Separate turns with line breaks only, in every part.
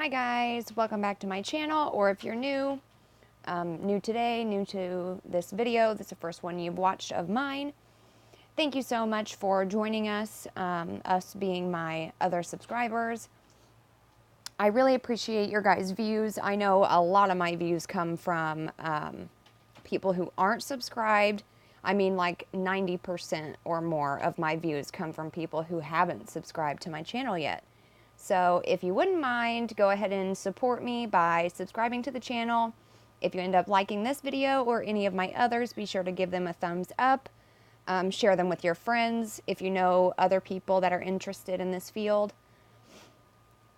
Hi guys, welcome back to my channel, or if you're new today, new to this video, this is the first one you've watched of mine. Thank you so much for joining us, us being my other subscribers. I really appreciate your guys' views. I know a lot of my views come from people who aren't subscribed. I mean, like 90% or more of my views come from people who haven't subscribed to my channel yet. So if you wouldn't mind, go ahead and support me by subscribing to the channel. If you end up liking this video or any of my others, be sure to give them a thumbs up. Share them with your friends if you know other people that are interested in this field.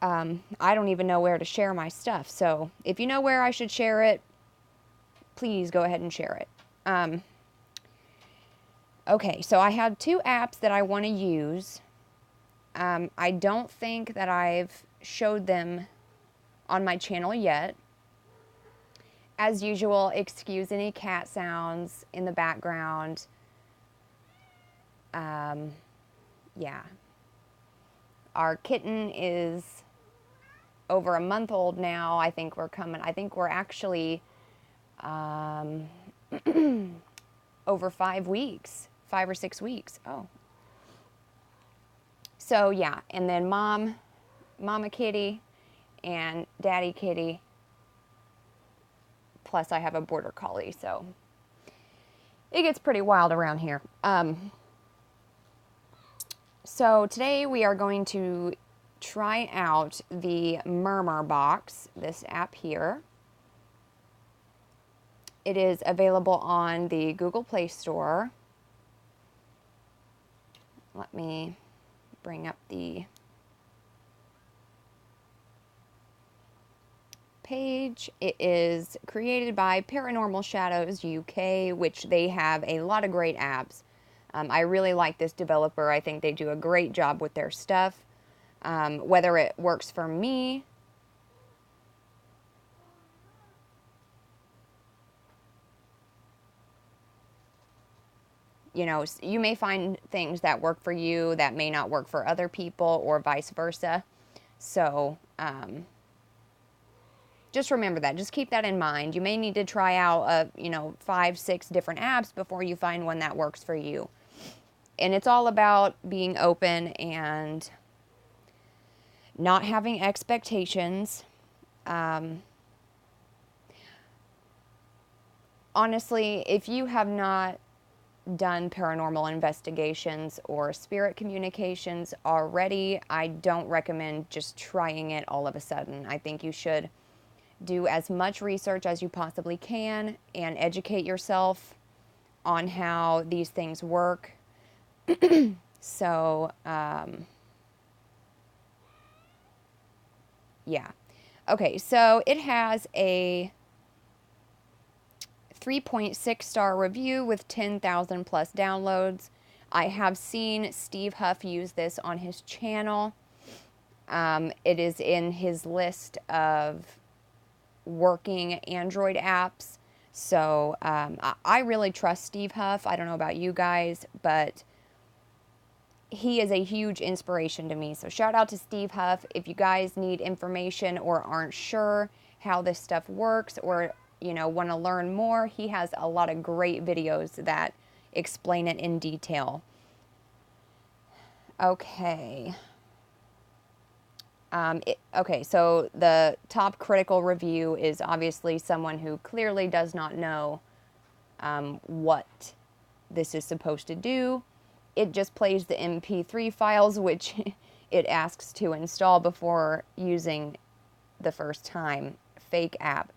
I don't even know where to share my stuff, so if you know where I should share it, please go ahead and share it. Okay, so I have two apps that I want to use. I don't think that I've showed them on my channel yet. As usual, excuse any cat sounds in the background. Yeah. Our kitten is over a month old now. I think we're actually over 5 weeks, 5 or 6 weeks. Oh. So yeah, and then mama kitty and daddy kitty, plus I have a border collie, so it gets pretty wild around here. So today we are going to try out the Murmur Box, this app here. It is available on the Google Play Store. Let me bring up the page. It is created by Paranormal Shadows UK, which they have a lot of great apps. I really like this developer. I think they do a great job with their stuff. Whether it works for me, you know, you may find things that work for you that may not work for other people, or vice versa. So, just remember that. Just keep that in mind. You may need to try out, 5, 6 different apps before you find one that works for you. And it's all about being open and not having expectations. Honestly, if you have not done paranormal investigations or spirit communications already, I don't recommend just trying it all of a sudden. I think you should do as much research as you possibly can and educate yourself on how these things work. So, yeah. Okay, so it has a 3.6 star review with 10,000 plus downloads. I have seen Steve Huff use this on his channel. It is in his list of working Android apps. So I really trust Steve Huff. I don't know about you guys, but he is a huge inspiration to me. So shout out to Steve Huff. If you guys need information or aren't sure how this stuff works, or want to learn more, he has a lot of great videos that explain it in detail. Okay. Okay, so the top critical review is obviously someone who clearly does not know what this is supposed to do. It just plays the MP3 files, which it asks to install before using the first time. Fake app.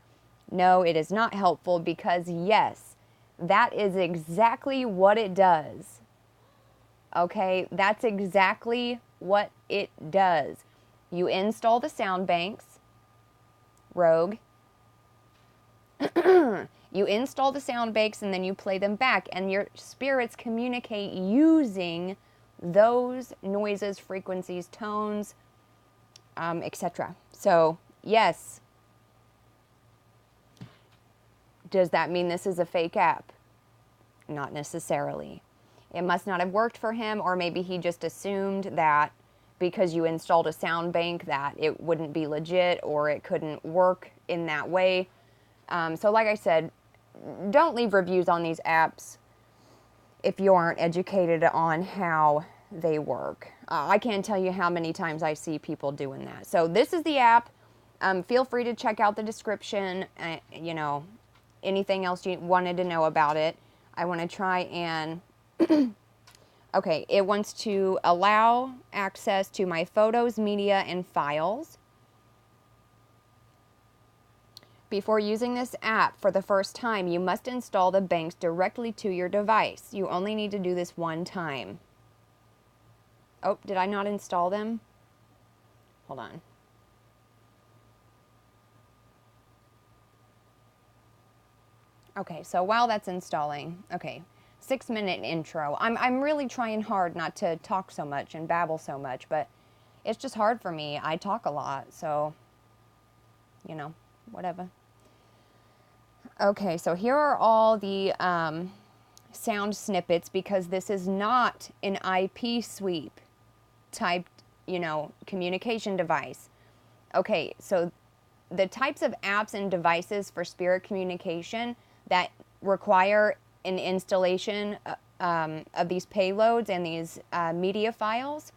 No, it is not helpful, because yes, that is exactly what it does. Okay, that's exactly what it does. You install the sound banks, rogue. You install the sound banks and then you play them back, and your spirits communicate using those noises, frequencies, tones, etc. So, yes. Does that mean this is a fake app? Not necessarily. It must not have worked for him, or maybe he just assumed that because you installed a sound bank that it wouldn't be legit or it couldn't work in that way. So like I said, don't leave reviews on these apps if you aren't educated on how they work. I can't tell you how many times I see people doing that. So this is the app. Feel free to check out the description, you know, anything else you wanted to know about it. I want to try and, okay, it wants to allow access to my photos, media, and files. Before using this app for the first time, you must install the banks directly to your device. You only need to do this one time. Oh, did I not install them? Hold on. Okay, so while that's installing, okay, 6-minute intro. I'm really trying hard not to talk so much and babble so much, but it's just hard for me. I talk a lot, so, you know, whatever. Okay, so here are all the sound snippets, because this is not an IP sweep type, you know, communication device. Okay, so the types of apps and devices for spirit communication that require an installation of these payloads and these media files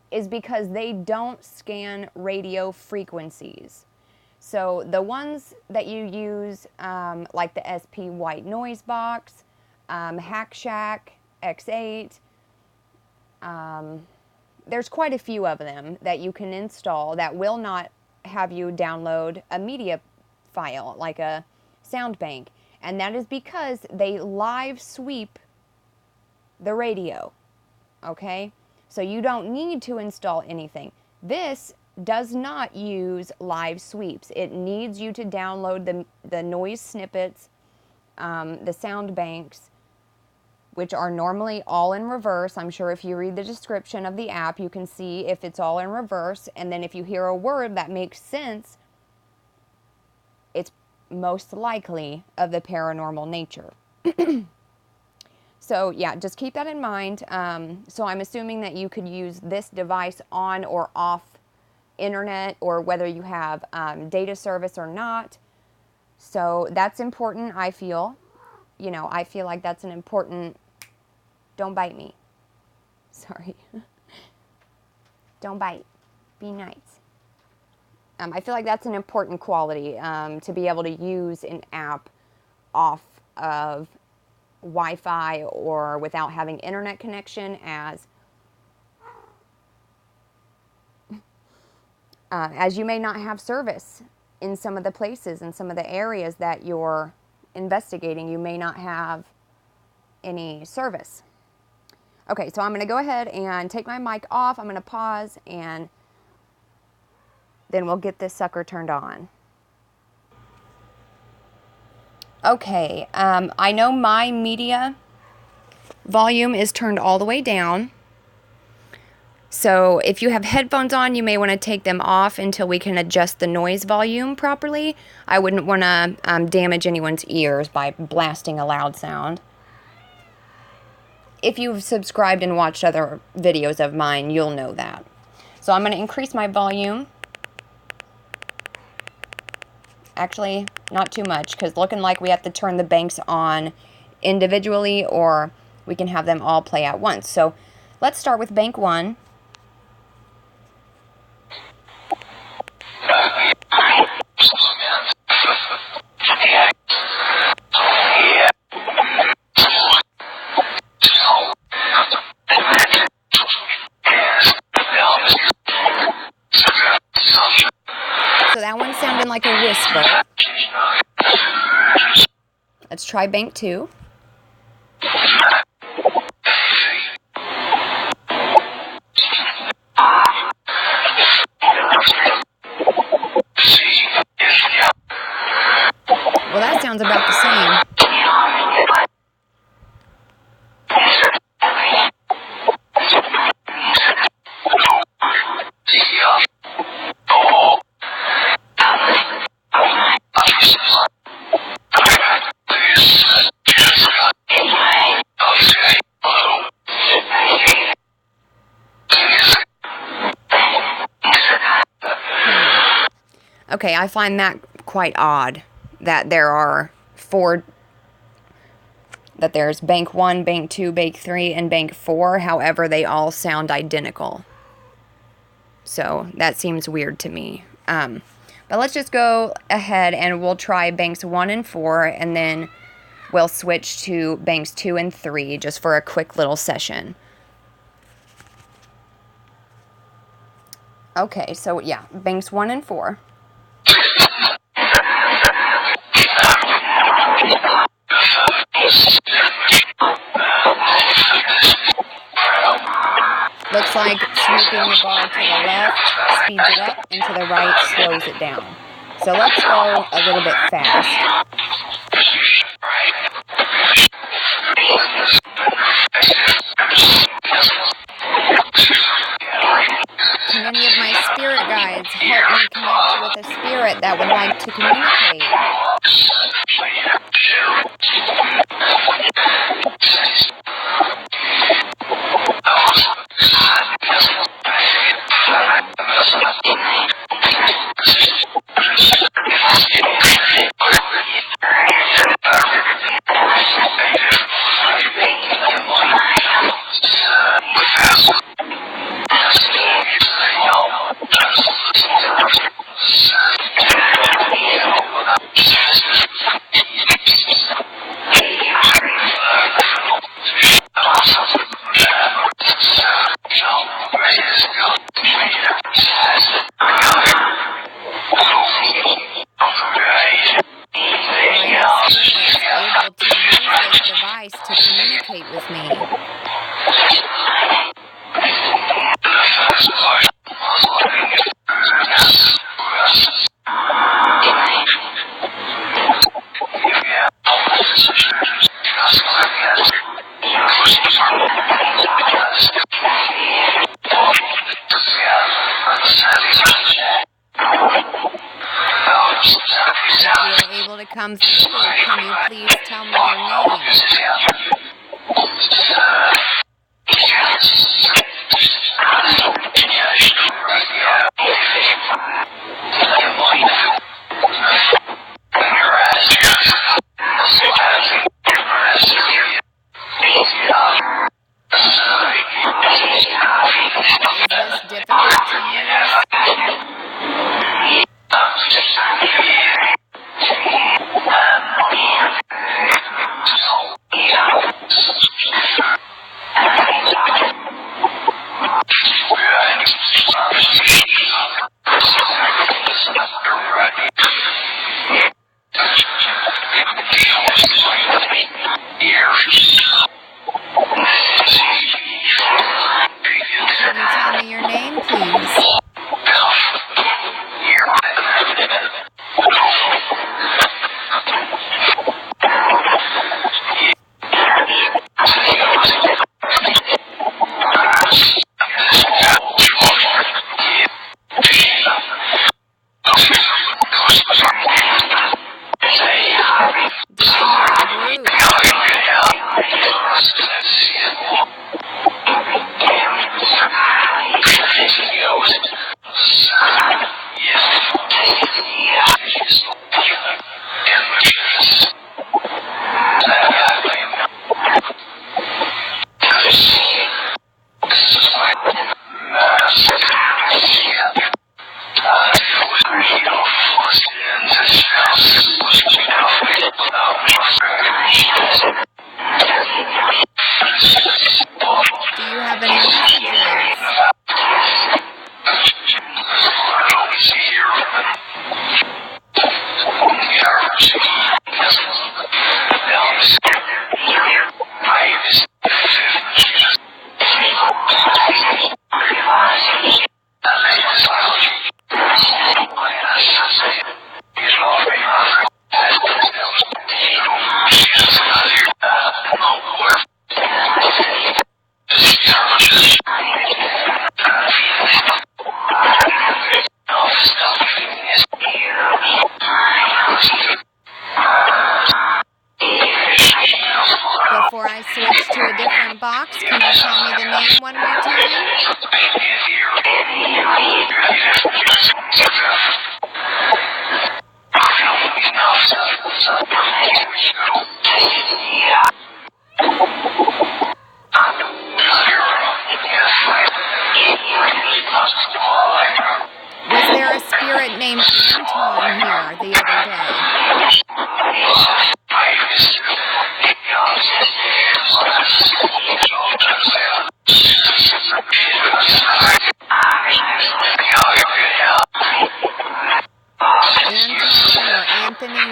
is because they don't scan radio frequencies. So the ones that you use, like the SP White Noise Box, Hack Shack, X8, there's quite a few of them that you can install that will not have you download a media file, like a sound bank. And that is because they live sweep the radio, okay? So you don't need to install anything. This does not use live sweeps. It needs you to download the noise snippets, the sound banks, which are normally all in reverse. I'm sure if you read the description of the app, you can see if it's all in reverse. And then if you hear a word that makes sense, it's most likely of the paranormal nature. So yeah, just keep that in mind. So I'm assuming that you could use this device on or off internet, or whether you have data service or not. So that's important, I feel. You know, I feel like that's an important... Don't bite me. Sorry. Don't bite. Be nice. I feel like that's an important quality, to be able to use an app off of Wi-Fi or without having internet connection, as you may not have service in some of the places, in some of the areas that you're investigating. You may not have any service. Okay, so I'm going to go ahead and take my mic off. I'm going to pause, and then we'll get this sucker turned on. Okay, I know my media volume is turned all the way down. So if you have headphones on, you may want to take them off until we can adjust the noise volume properly. I wouldn't want to damage anyone's ears by blasting a loud sound. If you've subscribed and watched other videos of mine, you'll know that. So I'm going to increase my volume. Actually, not too much, because looking like we have to turn the banks on individually, or we can have them all play at once. So let's start with bank 1. So that one sounded like a whisper. Let's try bank 2. Well, that sounds about the same. Okay, I find that quite odd that there's bank 1, bank 2, bank 3, and bank 4. However, they all sound identical. So that seems weird to me. But let's just go ahead and we'll try banks 1 and 4, and then we'll switch to banks 2 and 3 just for a quick little session. Okay, so yeah, banks 1 and 4. Looks like sweeping the bar to the left speeds it up, and to the right slows it down. So let's go a little bit fast. Can any of my spirit guides help me connect with a spirit that would like to communicate? To communicate with me. If you're able to come through, can you please tell me your name? Is this difficult to use? named Anton here the other day. Anton or Anthony.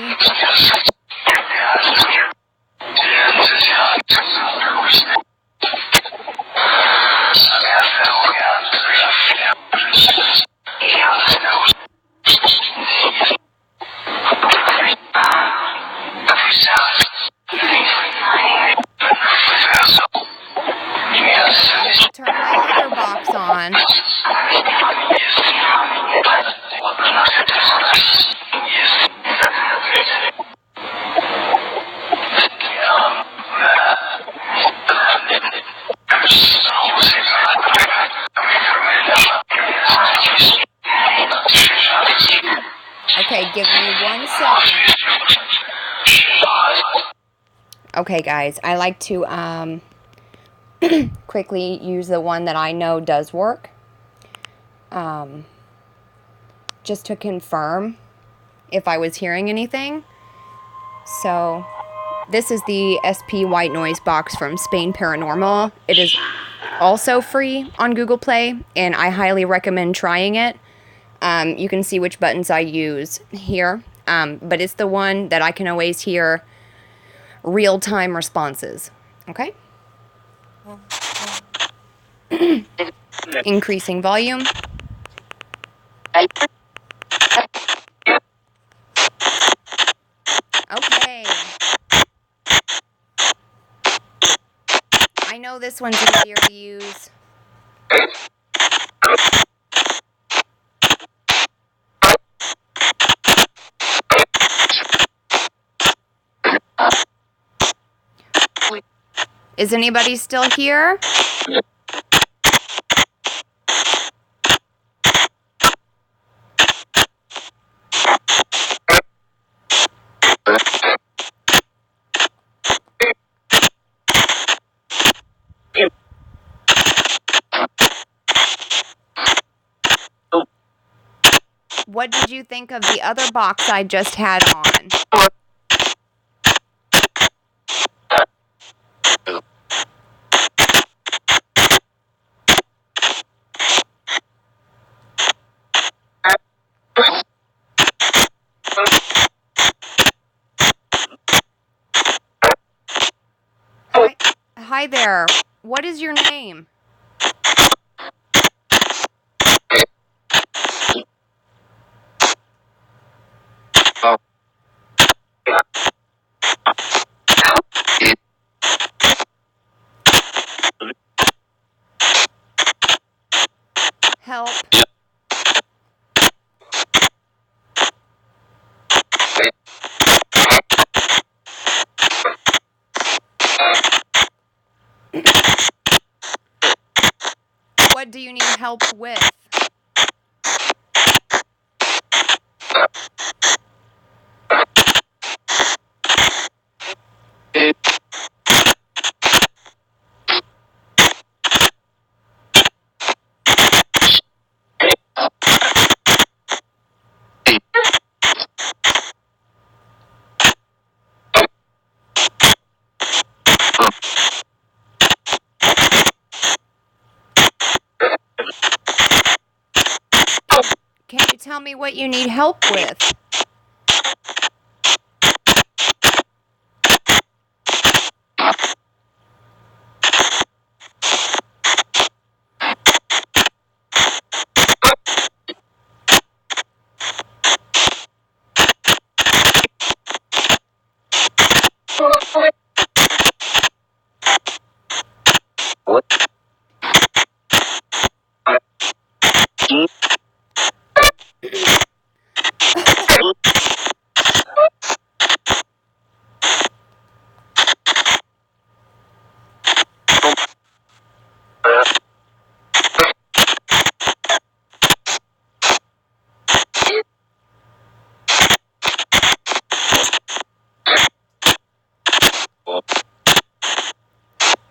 Turn my other box on. Okay, give me 1 second. Okay, guys, I like to quickly use the one that I know does work. Just to confirm if I was hearing anything. So, this is the SP White Noise box from Spain Paranormal. It is also free on Google Play, and I highly recommend trying it. You can see which buttons I use here, but it's the one that I can always hear real-time responses. Okay? Increasing volume. Okay. I know this one's easier to use. Is anybody still here? What did you think of the other box I just had on? Hi there. What is your name? Help. What do you need help with? Can you tell me what you need help with?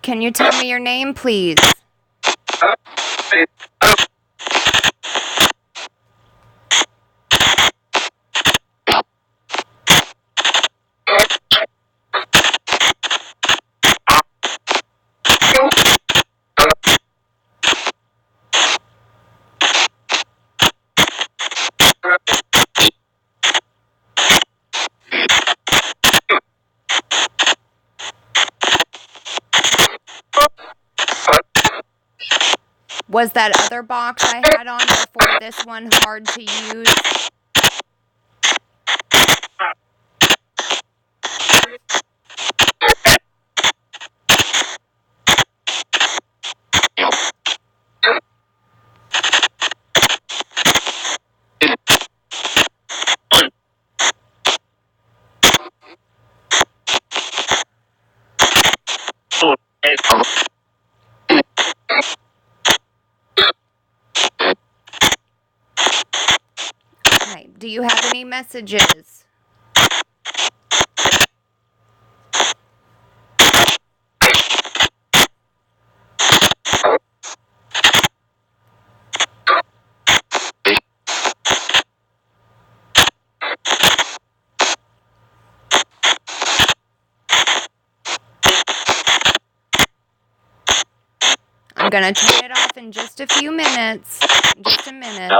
Can you tell me your name, please? Was that other box I had on before this one hard to use? Okay, do you have any messages? I'm going to turn it off in just a few minutes. Just a minute.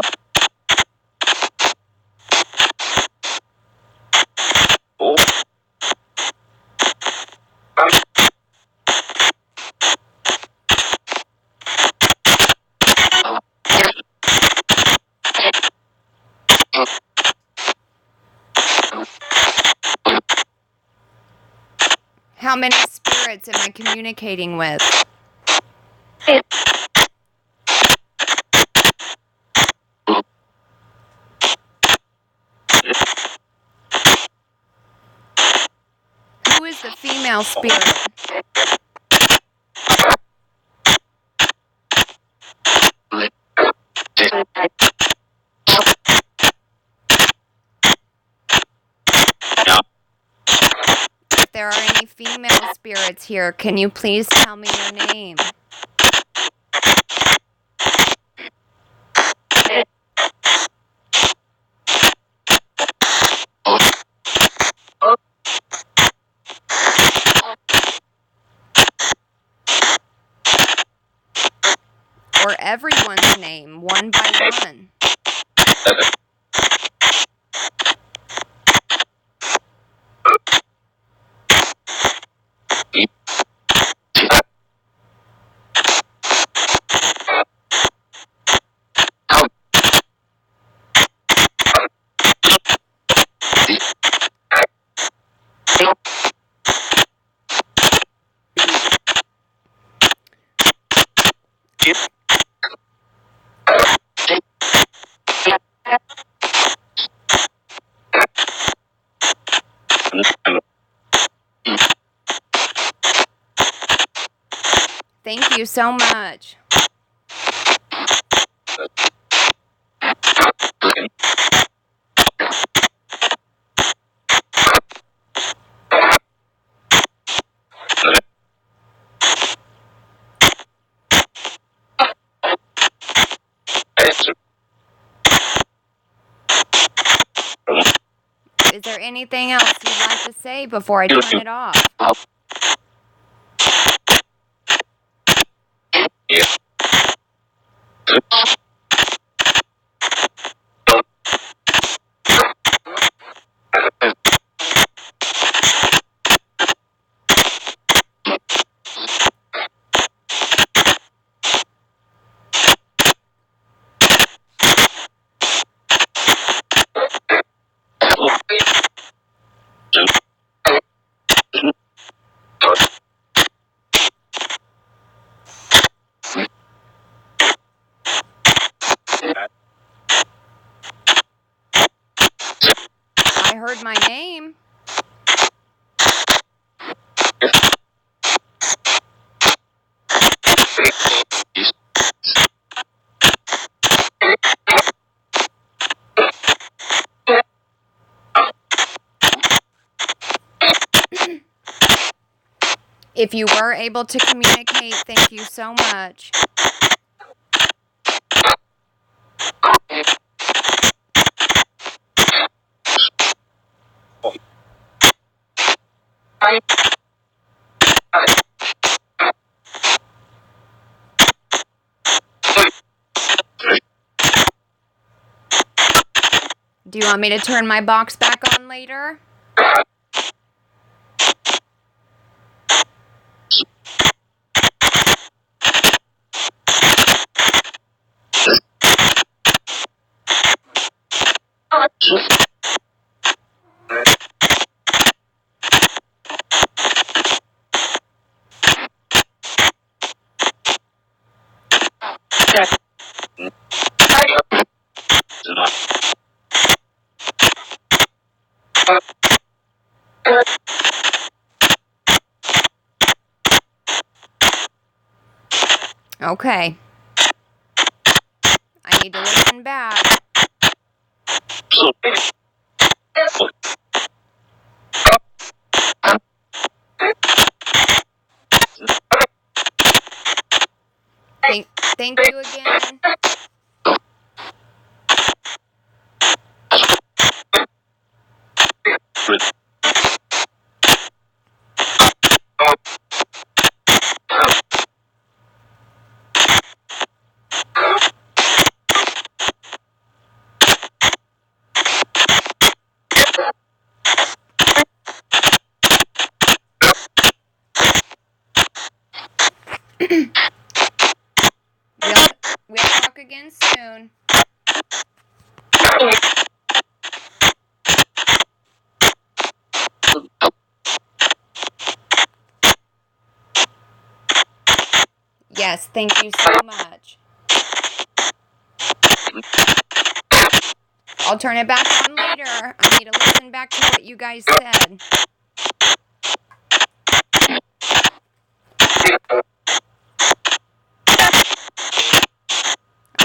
How many spirits am I communicating with? Who is the female spirit? If there are any female spirits here, can you please tell me your name? Or everyone's name, one by one. Thank you so much. Is there anything else you'd like to say before I turn it off? I heard my name. If you were able to communicate, thank you so much. Do you want me to turn my box back on later? Okay. I need to listen back. Thank you again. We'll talk again soon. Yes, thank you so much. I'll turn it back on later. I need to listen back to what you guys said.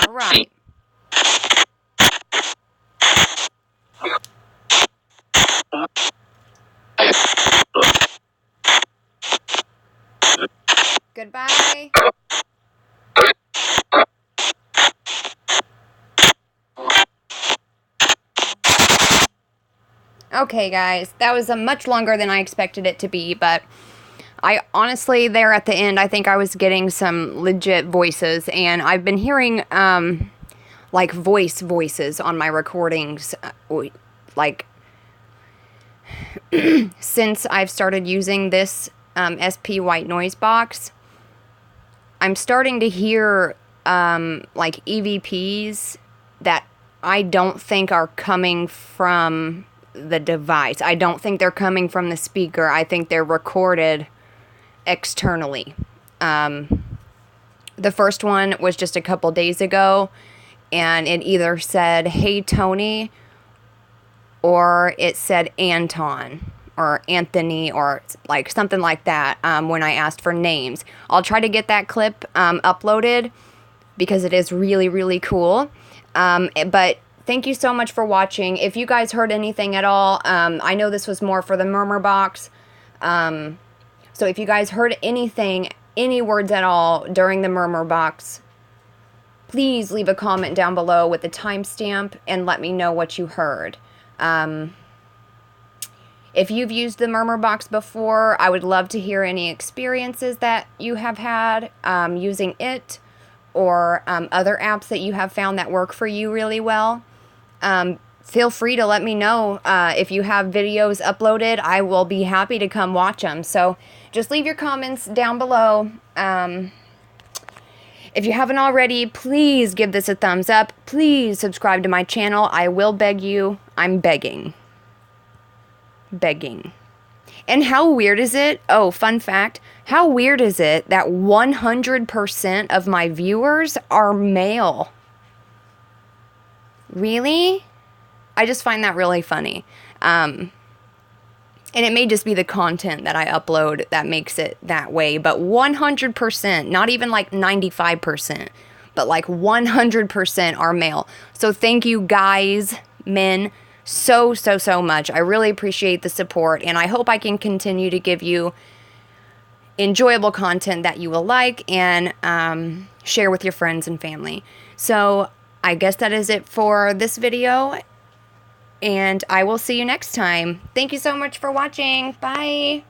All right. Goodbye. Okay, guys, that was a much longer than I expected it to be, but I honestly, there at the end, I think I was getting some legit voices, and I've been hearing, like, voices on my recordings, like, since I've started using this, SP white noise box. I'm starting to hear, like, EVPs that I don't think are coming from the device. I don't think they're coming from the speaker. I think they're recorded externally. The first one was just a couple days ago, and it either said, "Hey, Tony," or it said Anton, or Anthony, or like something like that, when I asked for names. I'll try to get that clip uploaded, because it is really, really cool. But thank you so much for watching. If you guys heard anything at all, I know this was more for the Murmur Box. So if you guys heard anything, any words at all during the Murmur Box, please leave a comment down below with the timestamp and let me know what you heard. If you've used the Murmur Box before, I would love to hear any experiences that you have had using it, or other apps that you have found that work for you really well. Feel free to let me know if you have videos uploaded. I will be happy to come watch them. So just leave your comments down below. If you haven't already, please give this a thumbs up. Please subscribe to my channel. I will beg you. I'm begging. Begging. And how weird is it? Oh, fun fact. How weird is it that 100% of my viewers are male? Really? I just find that really funny. And it may just be the content that I upload that makes it that way. But 100%, not even like 95%, but like 100% are male. So thank you guys, men, so much. I really appreciate the support, and I hope I can continue to give you enjoyable content that you will like, and share with your friends and family. So I guess that is it for this video, and I will see you next time. Thank you so much for watching. Bye.